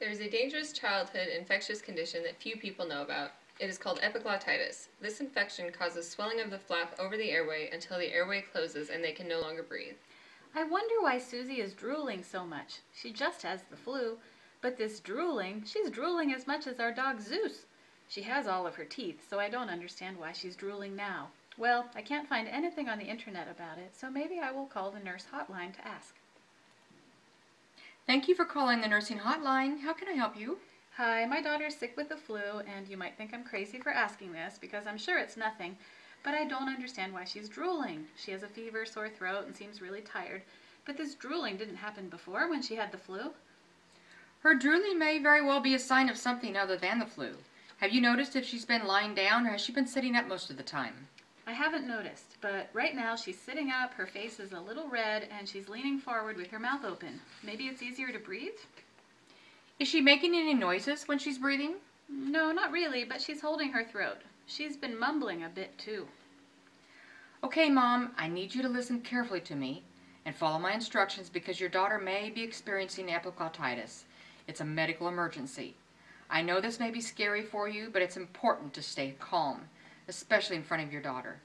There is a dangerous childhood infectious condition that few people know about. It is called epiglottitis. This infection causes swelling of the flap over the airway until the airway closes and they can no longer breathe. I wonder why Susie is drooling so much. She just has the flu. But this drooling, she's drooling as much as our dog Zeus. She has all of her teeth, so I don't understand why she's drooling now. Well, I can't find anything on the internet about it, so maybe I will call the nurse hotline to ask. Thank you for calling the nursing hotline. How can I help you? Hi, my daughter's sick with the flu, and you might think I'm crazy for asking this because I'm sure it's nothing, but I don't understand why she's drooling. She has a fever, sore throat, and seems really tired, but this drooling didn't happen before when she had the flu. Her drooling may very well be a sign of something other than the flu. Have you noticed if she's been lying down or has she been sitting up most of the time? I haven't noticed, but right now she's sitting up, her face is a little red, and she's leaning forward with her mouth open. Maybe it's easier to breathe? Is she making any noises when she's breathing? No, not really, but she's holding her throat. She's been mumbling a bit too. Okay, Mom, I need you to listen carefully to me and follow my instructions because your daughter may be experiencing epiglottitis. It's a medical emergency. I know this may be scary for you, but it's important to stay calm, especially in front of your daughter.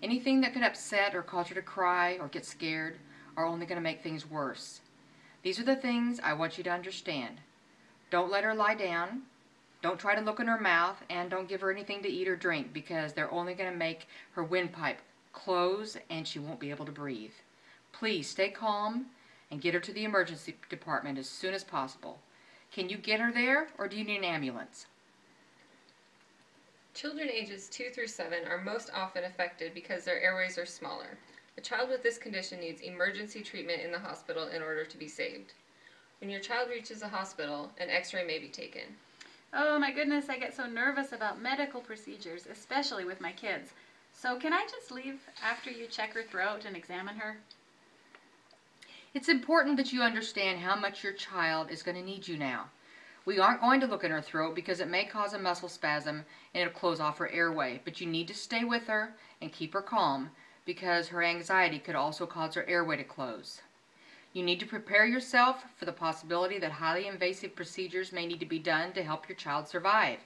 Anything that could upset or cause her to cry or get scared are only going to make things worse. These are the things I want you to understand. Don't let her lie down. Don't try to look in her mouth, and don't give her anything to eat or drink because they're only going to make her windpipe close and she won't be able to breathe. Please stay calm and get her to the emergency department as soon as possible. Can you get her there, or do you need an ambulance? Children ages 2 through 7 are most often affected because their airways are smaller. A child with this condition needs emergency treatment in the hospital in order to be saved. When your child reaches a hospital, an x-ray may be taken. Oh my goodness, I get so nervous about medical procedures, especially with my kids. So can I just leave after you check her throat and examine her? It's important that you understand how much your child is going to need you now. We aren't going to look in her throat because it may cause a muscle spasm and it'll close off her airway, but you need to stay with her and keep her calm because her anxiety could also cause her airway to close. You need to prepare yourself for the possibility that highly invasive procedures may need to be done to help your child survive.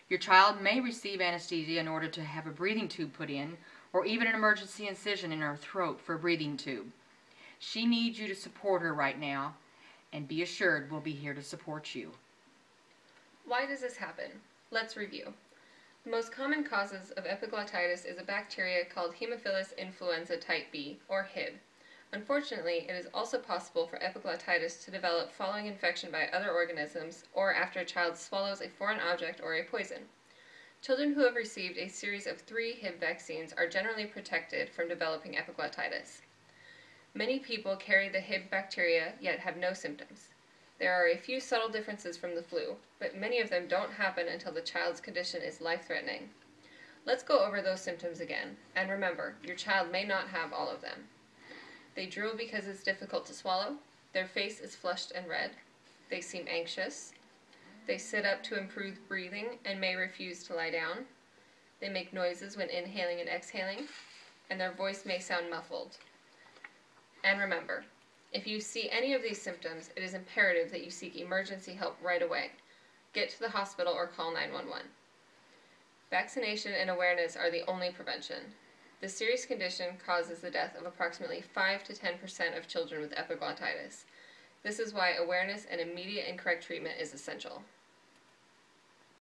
Your child may receive anesthesia in order to have a breathing tube put in, or even an emergency incision in her throat for a breathing tube. She needs you to support her right now, and be assured we'll be here to support you. Why does this happen? Let's review. The most common causes of epiglottitis is a bacteria called Haemophilus influenza type B, or Hib. Unfortunately, it is also possible for epiglottitis to develop following infection by other organisms or after a child swallows a foreign object or a poison. Children who have received a series of 3 Hib vaccines are generally protected from developing epiglottitis. Many people carry the Hib bacteria yet have no symptoms. There are a few subtle differences from the flu, but many of them don't happen until the child's condition is life-threatening. Let's go over those symptoms again, and remember, your child may not have all of them. They drool because it's difficult to swallow. Their face is flushed and red. They seem anxious. They sit up to improve breathing and may refuse to lie down. They make noises when inhaling and exhaling, and their voice may sound muffled. And remember, if you see any of these symptoms, it is imperative that you seek emergency help right away. Get to the hospital or call 911. Vaccination and awareness are the only prevention. This serious condition causes the death of approximately 5 to 10% of children with epiglottitis. This is why awareness and immediate and correct treatment is essential.